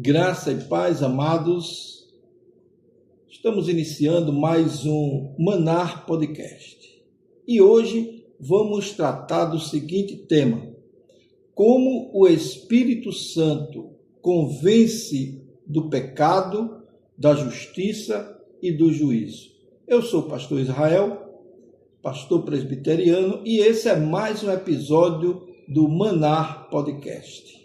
Graça e paz, amados. Estamos iniciando mais um Manar Podcast. E hoje vamos tratar do seguinte tema: como o Espírito Santo convence do pecado, da justiça e do juízo. Eu sou o pastor Israel, pastor presbiteriano, e esse é mais um episódio do Manar Podcast.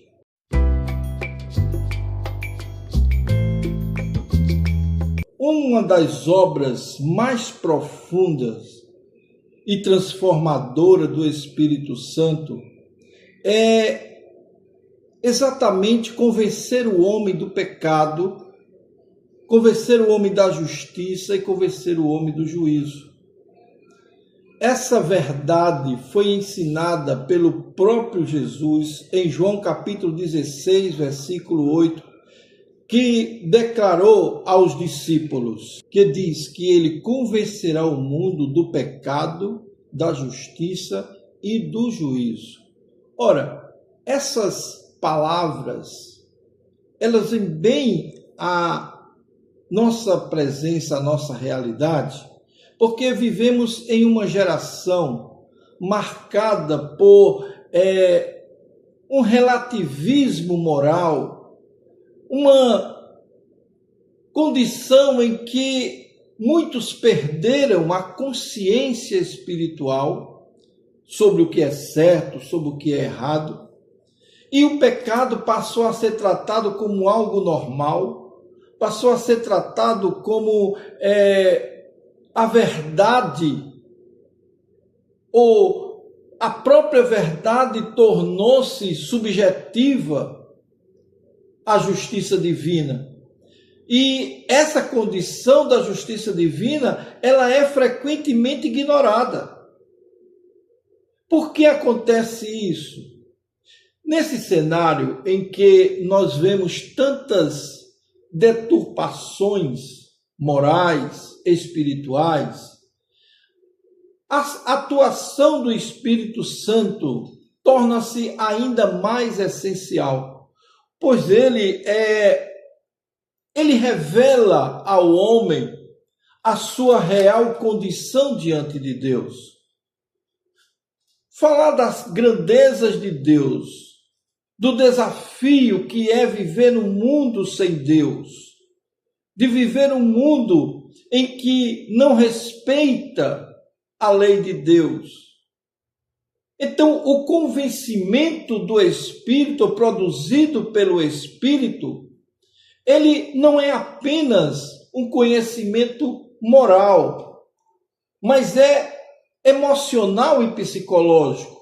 Uma das obras mais profundas e transformadoras do Espírito Santo é exatamente convencer o homem do pecado, convencer o homem da justiça e convencer o homem do juízo. Essa verdade foi ensinada pelo próprio Jesus em João capítulo 16, versículo 8, que declarou aos discípulos, que diz que ele convencerá o mundo do pecado, da justiça e do juízo. Ora, essas palavras, elas vêm bem à nossa presença, à nossa realidade, porque vivemos em uma geração marcada por um relativismo moral, uma condição em que muitos perderam a consciência espiritual sobre o que é certo, sobre o que é errado, e o pecado passou a ser tratado como algo normal, passou a ser tratado como a verdade, ou a própria verdade tornou-se subjetiva à justiça divina. E essa condição da justiça divina, ela é frequentemente ignorada. Por que acontece isso? Nesse cenário em que nós vemos tantas deturpações morais, espirituais, a atuação do Espírito Santo torna-se ainda mais essencial, pois ele revela ao homem a sua real condição diante de Deus. Falar das grandezas de Deus, do desafio que é viver num mundo sem Deus, de viver um mundo em que não respeita a lei de Deus. Então, o convencimento do Espírito, produzido pelo Espírito, ele não é apenas um conhecimento moral, mas é emocional e psicológico.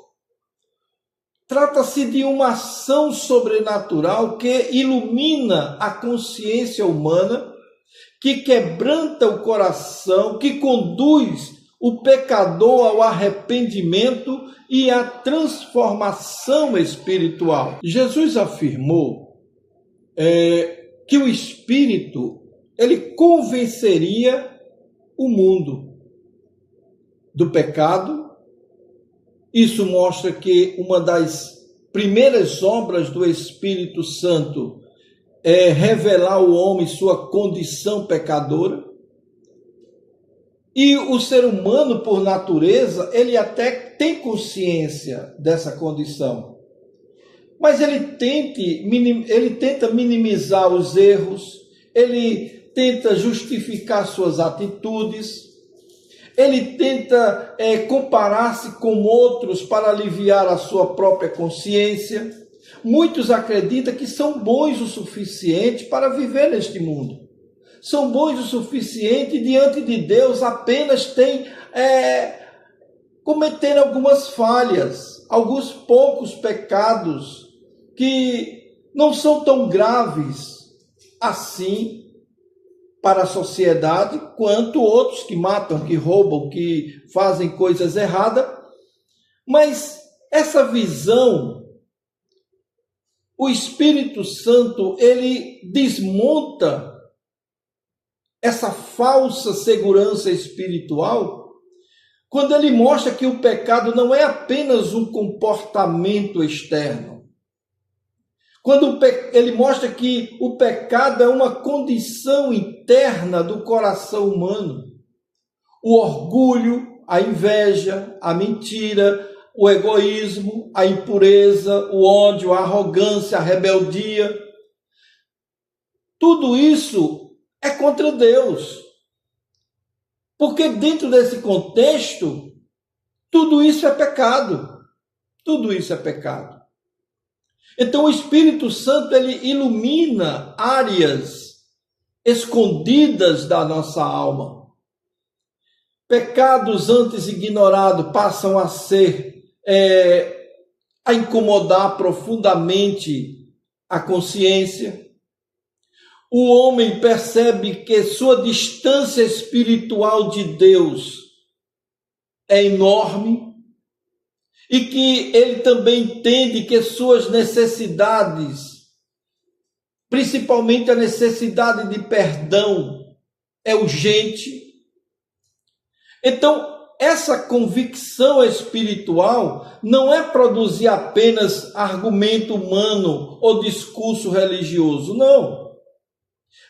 Trata-se de uma ação sobrenatural que ilumina a consciência humana, que quebranta o coração, que conduz o pecador ao arrependimento e à transformação espiritual. Jesus afirmou que o Espírito, ele convenceria o mundo do pecado. Isso mostra que uma das primeiras obras do Espírito Santo é revelar ao homem sua condição pecadora. E o ser humano, por natureza, ele até tem consciência dessa condição. Mas ele tenta minimizar os erros, ele tenta justificar suas atitudes, ele tenta comparar-se com outros para aliviar a sua própria consciência. Muitos acreditam que são bons o suficiente para viver neste mundo. São bons o suficiente diante de Deus, apenas cometeram algumas falhas, alguns poucos pecados que não são tão graves assim para a sociedade quanto outros que matam, que roubam, que fazem coisas erradas. Mas essa visão, o Espírito Santo, ele desmonta essa falsa segurança espiritual, quando ele mostra que o pecado não é apenas um comportamento externo, Quando ele mostra que o pecado é uma condição interna do coração humano. O orgulho, a inveja, a mentira, o egoísmo, a impureza, o ódio, a arrogância, a rebeldia. Tudo isso é contra Deus. Porque dentro desse contexto, tudo isso é pecado. Tudo isso é pecado. Então o Espírito Santo, ele ilumina áreas escondidas da nossa alma. Pecados antes ignorados passam a a incomodar profundamente a consciência. O homem percebe que sua distância espiritual de Deus é enorme e que ele também entende que suas necessidades, principalmente a necessidade de perdão, é urgente. Então, essa convicção espiritual não é produzir apenas argumento humano ou discurso religioso, não.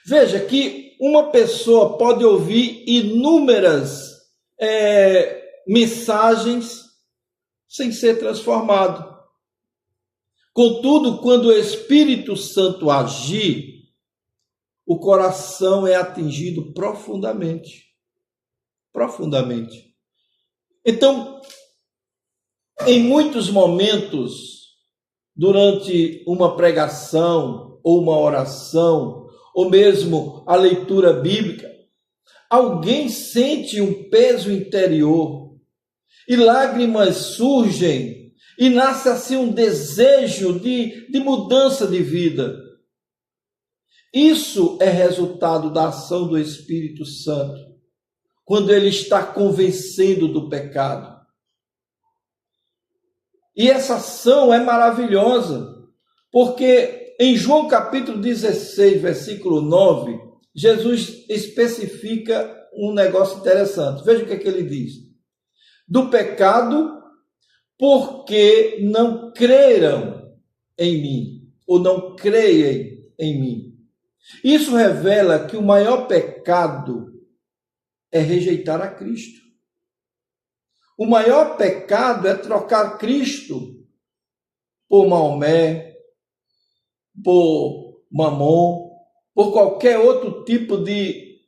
Veja que uma pessoa pode ouvir inúmeras mensagens sem ser transformado. Contudo, quando o Espírito Santo agir, o coração é atingido profundamente. Profundamente. Então, em muitos momentos, durante uma pregação ou uma oração, ou mesmo a leitura bíblica, alguém sente um peso interior e lágrimas surgem e nasce assim um desejo de mudança de vida. Isso é resultado da ação do Espírito Santo, quando ele está convencendo do pecado. E essa ação é maravilhosa, porque em João capítulo 16, versículo 9, Jesus especifica um negócio interessante. Veja o que ele diz. Do pecado, porque não creram em mim, ou não creem em mim. Isso revela que o maior pecado é rejeitar a Cristo. O maior pecado é trocar Cristo por Maomé, por Mamon, por qualquer outro tipo de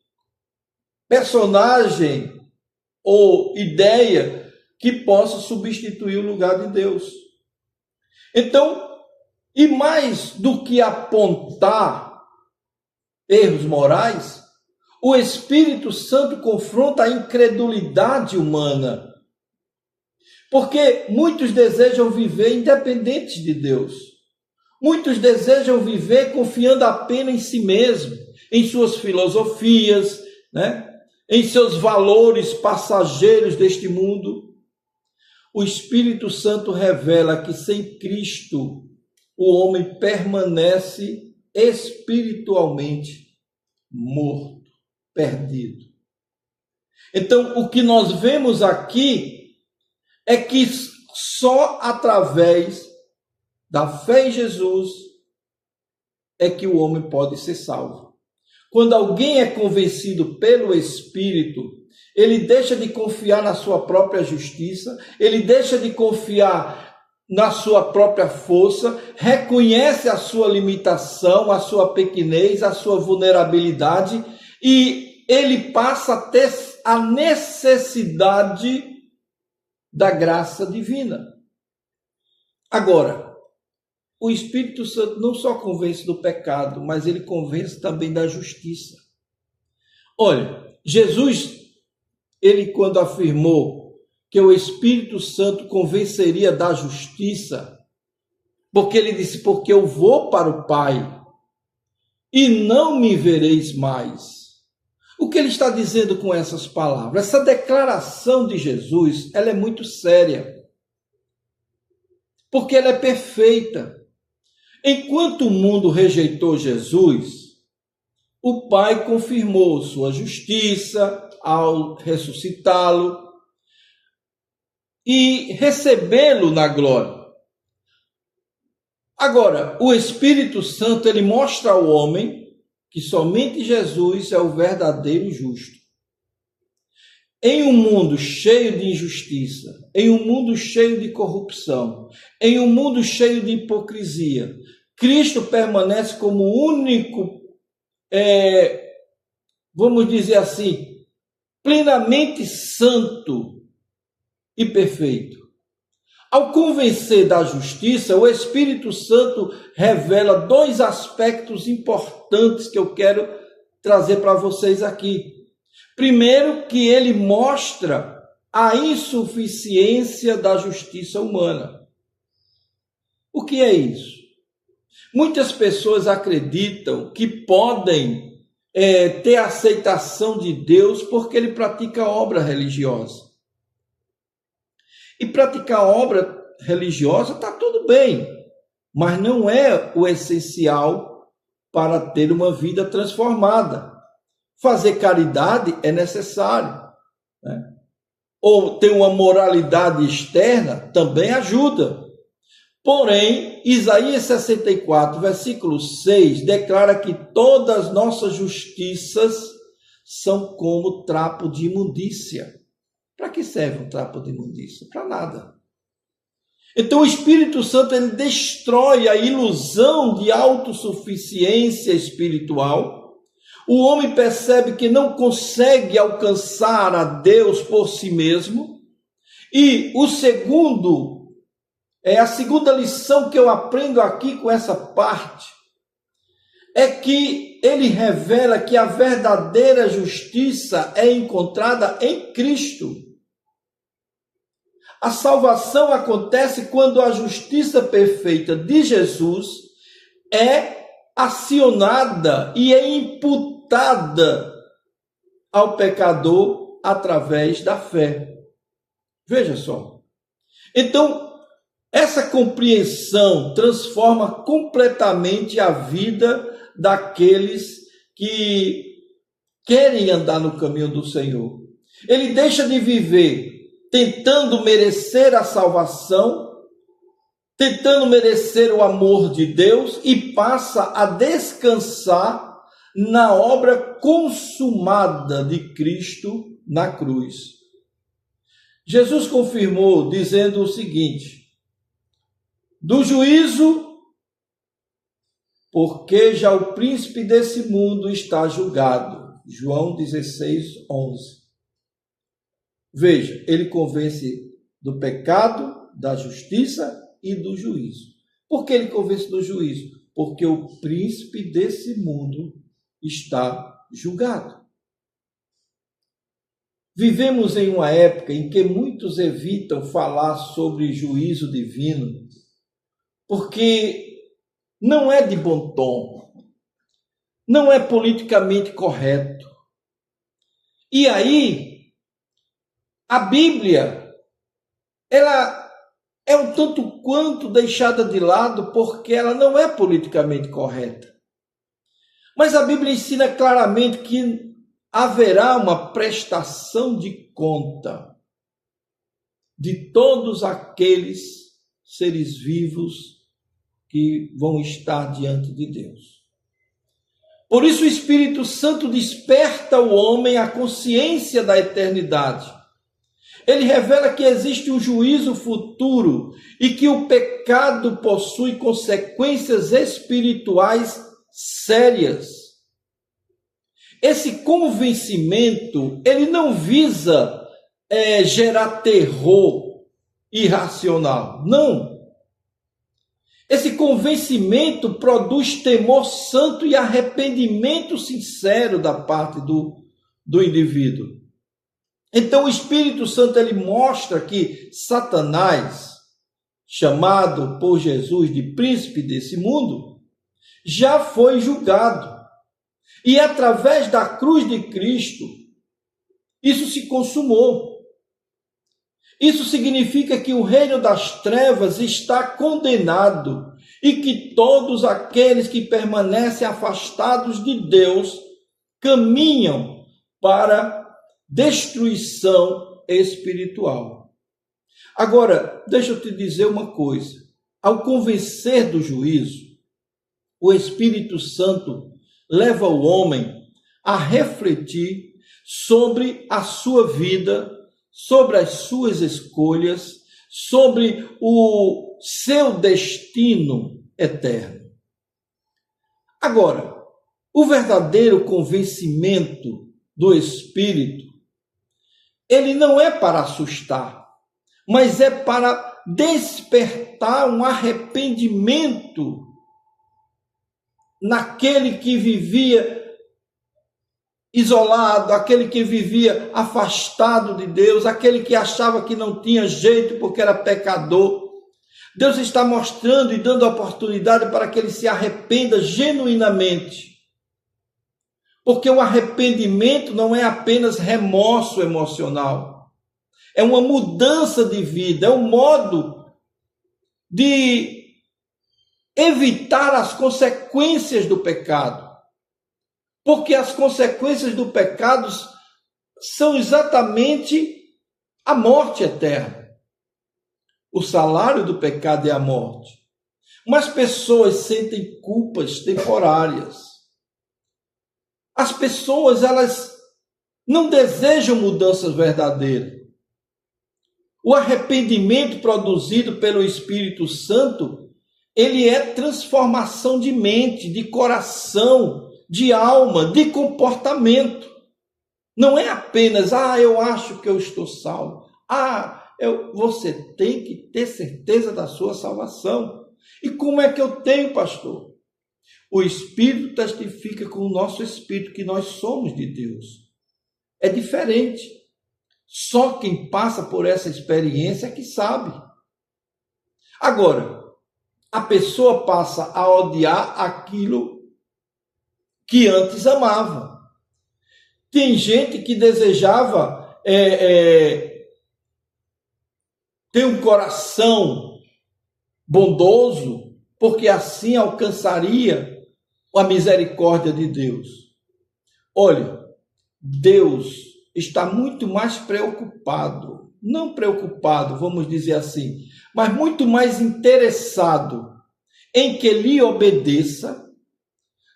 personagem ou ideia que possa substituir o lugar de Deus. Então, e mais do que apontar erros morais, o Espírito Santo confronta a incredulidade humana. Porque muitos desejam viver independentes de Deus. Muitos desejam viver confiando apenas em si mesmo, em suas filosofias, em seus valores passageiros deste mundo. O Espírito Santo revela que sem Cristo o homem permanece espiritualmente morto, perdido. Então, o que nós vemos aqui é que só através da fé em Jesus é que o homem pode ser salvo. Quando alguém é convencido pelo Espírito, ele deixa de confiar na sua própria justiça, ele deixa de confiar na sua própria força, reconhece a sua limitação, a sua pequenez, a sua vulnerabilidade, e ele passa a ter a necessidade da graça divina. Agora, o Espírito Santo não só convence do pecado, mas ele convence também da justiça. Olha, Jesus, ele quando afirmou que o Espírito Santo convenceria da justiça, porque ele disse, porque eu vou para o Pai e não me vereis mais. O que ele está dizendo com essas palavras? Essa declaração de Jesus, ela é muito séria, porque ela é perfeita. Enquanto o mundo rejeitou Jesus, o Pai confirmou sua justiça ao ressuscitá-lo e recebê-lo na glória. Agora, o Espírito Santo, ele mostra ao homem que somente Jesus é o verdadeiro justo. Em um mundo cheio de injustiça, em um mundo cheio de corrupção, em um mundo cheio de hipocrisia, Cristo permanece como o único, vamos dizer assim, plenamente santo e perfeito. Ao convencer da justiça, o Espírito Santo revela dois aspectos importantes que eu quero trazer para vocês aqui. Primeiro, que ele mostra a insuficiência da justiça humana. O que é isso? Muitas pessoas acreditam que podem ter aceitação de Deus porque ele pratica obra religiosa. E praticar obra religiosa está tudo bem, mas não é o essencial para ter uma vida transformada. Fazer caridade é necessário, né? Ou ter uma moralidade externa também ajuda. Porém, Isaías 64, versículo 6, declara que todas as nossas justiças são como trapo de imundícia. Para que serve um trapo de imundícia? Para nada. Então o Espírito Santo ele destrói a ilusão de autossuficiência espiritual. O homem percebe que não consegue alcançar a Deus por si mesmo. E a segunda lição que eu aprendo aqui com essa parte é que ele revela que a verdadeira justiça é encontrada em Cristo. A salvação acontece quando a justiça perfeita de Jesus é acionada e é imputada ao pecador através da fé. Veja só. Então, essa compreensão transforma completamente a vida daqueles que querem andar no caminho do Senhor. Ele deixa de viver tentando merecer a salvação, tentando merecer o amor de Deus e passa a descansar na obra consumada de Cristo na cruz. Jesus confirmou dizendo o seguinte: do juízo, porque já o príncipe desse mundo está julgado. João 16, 11. Veja, ele convence do pecado, da justiça e do juízo. Por que ele convence do juízo? Porque o príncipe desse mundo está julgado. Vivemos em uma época em que muitos evitam falar sobre juízo divino, porque não é de bom tom, não é politicamente correto. E aí, a Bíblia, ela é um tanto quanto deixada de lado porque ela não é politicamente correta. Mas a Bíblia ensina claramente que haverá uma prestação de conta de todos aqueles seres vivos que vão estar diante de Deus. Por isso o Espírito Santo desperta o homem à consciência da eternidade. Ele revela que existe um juízo futuro e que o pecado possui consequências espirituais sérias. Esse convencimento, ele não visa gerar terror irracional, não. Esse convencimento produz temor santo e arrependimento sincero da parte do indivíduo. Então o Espírito Santo ele mostra que Satanás, chamado por Jesus de príncipe desse mundo, já foi julgado. E através da cruz de Cristo, isso se consumou. Isso significa que o reino das trevas está condenado e que todos aqueles que permanecem afastados de Deus caminham para destruição espiritual. Agora, deixa eu te dizer uma coisa. ao convencer do juízo, o Espírito Santo leva o homem a refletir sobre a sua vida, sobre as suas escolhas, sobre o seu destino eterno. Agora, o verdadeiro convencimento do Espírito, ele não é para assustar, mas é para despertar um arrependimento naquele que vivia isolado, aquele que vivia afastado de Deus, aquele que achava que não tinha jeito porque era pecador. Deus está mostrando e dando oportunidade para que ele se arrependa genuinamente. Porque o arrependimento não é apenas remorso emocional. É uma mudança de vida, é um modo de evitar as consequências do pecado. Porque as consequências do pecado são exatamente a morte eterna. O salário do pecado é a morte. Mas pessoas sentem culpas temporárias. As pessoas, elas não desejam mudanças verdadeiras. O arrependimento produzido pelo Espírito Santo, ele é transformação de mente, de coração, de alma, de comportamento. Não é apenas, eu acho que eu estou salvo. Você tem que ter certeza da sua salvação. E como é que eu tenho, pastor? O Espírito testifica com o nosso Espírito que nós somos de Deus. É diferente. Só quem passa por essa experiência é que sabe. Agora, a pessoa passa a odiar aquilo que antes amava. Tem gente que desejava ter um coração bondoso, porque assim alcançaria a misericórdia de Deus. Olha, Deus está muito mais preocupado, não preocupado, vamos dizer assim, mas muito mais interessado em que lhe obedeça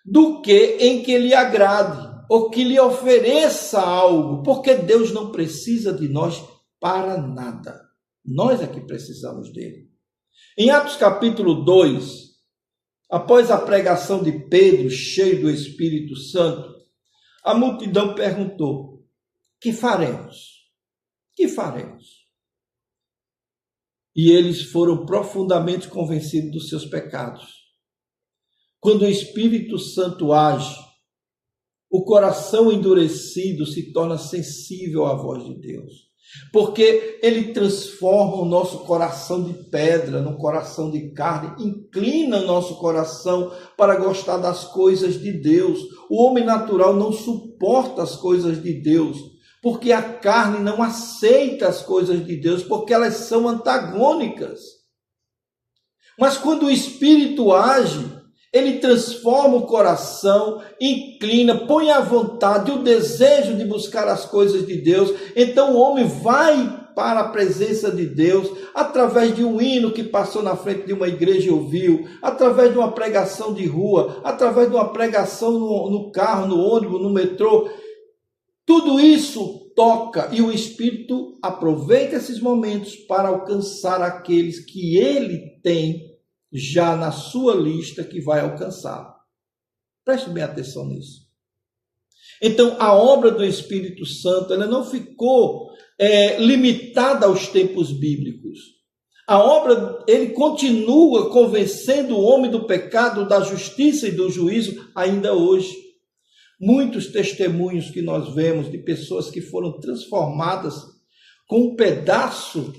do que em que lhe agrade ou que lhe ofereça algo, porque Deus não precisa de nós para nada. Nós é que precisamos dele. Em Atos capítulo 2, após a pregação de Pedro, cheio do Espírito Santo, a multidão perguntou: que faremos? Que faremos? E eles foram profundamente convencidos dos seus pecados. Quando o Espírito Santo age, o coração endurecido se torna sensível à voz de Deus. Porque ele transforma o nosso coração de pedra num coração de carne, inclina o nosso coração para gostar das coisas de Deus. O homem natural não suporta as coisas de Deus, porque a carne não aceita as coisas de Deus, porque elas são antagônicas. Mas quando o Espírito age, ele transforma o coração, inclina, põe à vontade o desejo de buscar as coisas de Deus. Então o homem vai para a presença de Deus, através de um hino que passou na frente de uma igreja e ouviu, através de uma pregação de rua, através de uma pregação no carro, no ônibus, no metrô. Tudo isso toca e o Espírito aproveita esses momentos para alcançar aqueles que ele tem já na sua lista que vai alcançar. Preste bem atenção nisso. Então, a obra do Espírito Santo, ela não ficou limitada aos tempos bíblicos. A obra, ele continua convencendo o homem do pecado, da justiça e do juízo ainda hoje. Muitos testemunhos que nós vemos de pessoas que foram transformadas com um pedaço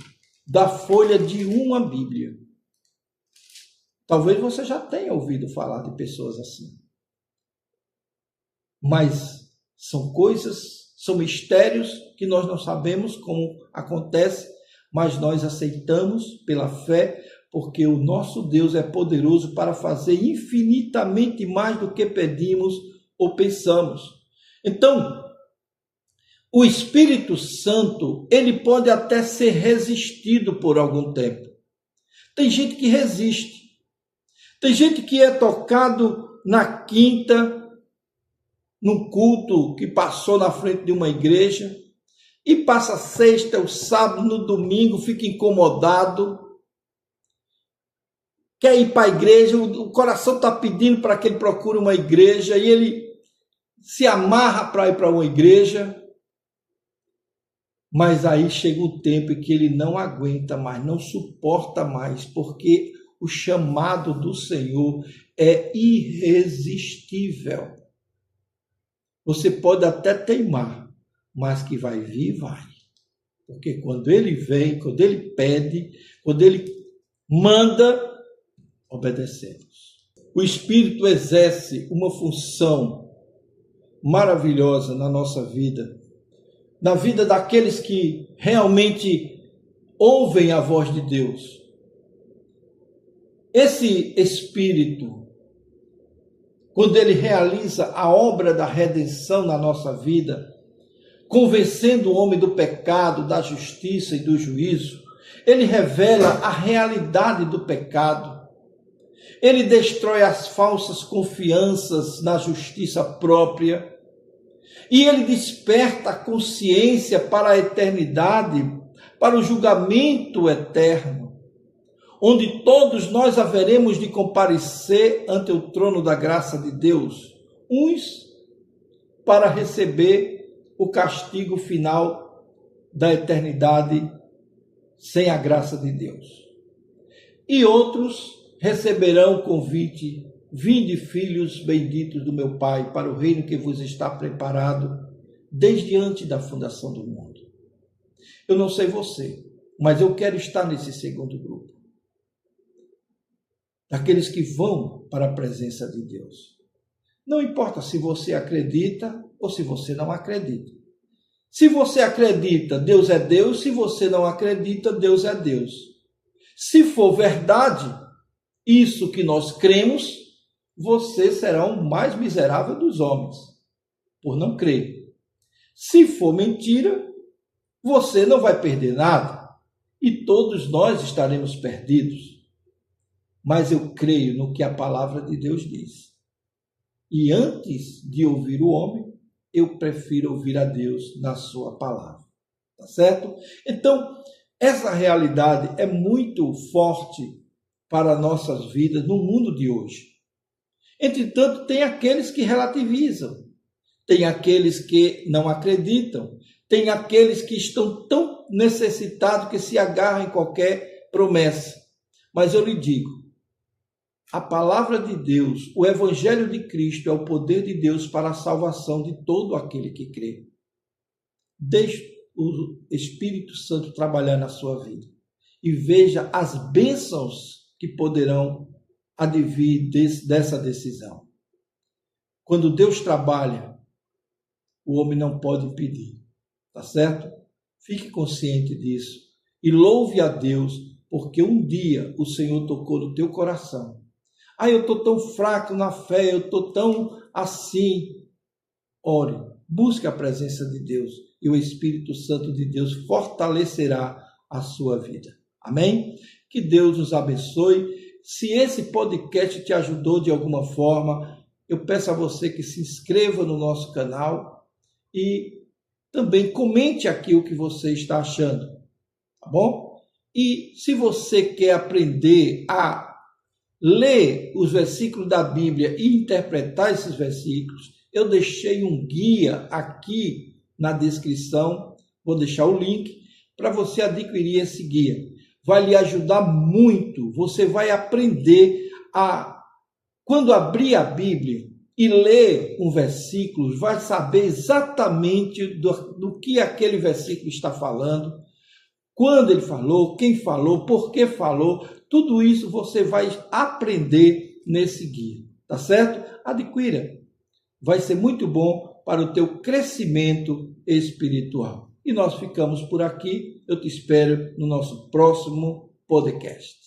da folha de uma Bíblia. Talvez você já tenha ouvido falar de pessoas assim. Mas são coisas, são mistérios que nós não sabemos como acontece, mas nós aceitamos pela fé, porque o nosso Deus é poderoso para fazer infinitamente mais do que pedimos ou pensamos. Então, o Espírito Santo, ele pode até ser resistido por algum tempo. Tem gente que resiste. Tem gente que é tocado na quinta, num culto que passou na frente de uma igreja, e passa a sexta, o sábado, no domingo, fica incomodado, quer ir para a igreja, o coração está pedindo para que ele procure uma igreja, e ele se amarra para ir para uma igreja, mas aí chega o tempo em que ele não aguenta mais, não suporta mais, porque o chamado do Senhor é irresistível. Você pode até teimar, mas que vai vir, vai. Porque quando ele vem, quando ele pede, quando ele manda, obedecemos. O Espírito exerce uma função maravilhosa na nossa vida, na vida daqueles que realmente ouvem a voz de Deus. Esse Espírito, quando ele realiza a obra da redenção na nossa vida, convencendo o homem do pecado, da justiça e do juízo, ele revela a realidade do pecado. Ele destrói as falsas confianças na justiça própria. E ele desperta a consciência para a eternidade, para o julgamento eterno, onde todos nós haveremos de comparecer ante o trono da graça de Deus, uns para receber o castigo final da eternidade sem a graça de Deus, e outros receberão o convite: vinde, filhos benditos do meu Pai, para o reino que vos está preparado desde antes da fundação do mundo. Eu não sei você, mas eu quero estar nesse segundo grupo, daqueles que vão para a presença de Deus. Não importa se você acredita ou se você não acredita. Se você acredita, Deus é Deus. Se você não acredita, Deus é Deus. Se for verdade isso que nós cremos, você será o mais miserável dos homens, por não crer. Se for mentira, você não vai perder nada, e todos nós estaremos perdidos. Mas eu creio no que a palavra de Deus diz. E antes de ouvir o homem, eu prefiro ouvir a Deus na sua palavra. Tá certo? Então, essa realidade é muito forte para nossas vidas no mundo de hoje. Entretanto, tem aqueles que relativizam, tem aqueles que não acreditam, tem aqueles que estão tão necessitados que se agarram em qualquer promessa. Mas eu lhe digo, a palavra de Deus, o Evangelho de Cristo é o poder de Deus para a salvação de todo aquele que crê. Deixe o Espírito Santo trabalhar na sua vida e veja as bênçãos que poderão advir dessa decisão. Quando Deus trabalha, o homem não pode impedir, tá certo? Fique consciente disso e louve a Deus, porque um dia o Senhor tocou no teu coração. Eu estou tão fraco na fé, eu estou tão assim. Ore, busque a presença de Deus e o Espírito Santo de Deus fortalecerá a sua vida. Amém? Que Deus nos abençoe. Se esse podcast te ajudou de alguma forma, eu peço a você que se inscreva no nosso canal e também comente aqui o que você está achando, tá bom? E se você quer aprender a ler os versículos da Bíblia e interpretar esses versículos, eu deixei um guia aqui na descrição, vou deixar o link para você adquirir esse guia. Vai lhe ajudar muito, você vai aprender quando abrir a Bíblia e ler um versículo, vai saber exatamente do que aquele versículo está falando, quando ele falou, quem falou, por que falou. Tudo isso você vai aprender nesse guia, tá certo? Adquira. Vai ser muito bom para o teu crescimento espiritual. E nós ficamos por aqui. Eu te espero no nosso próximo podcast.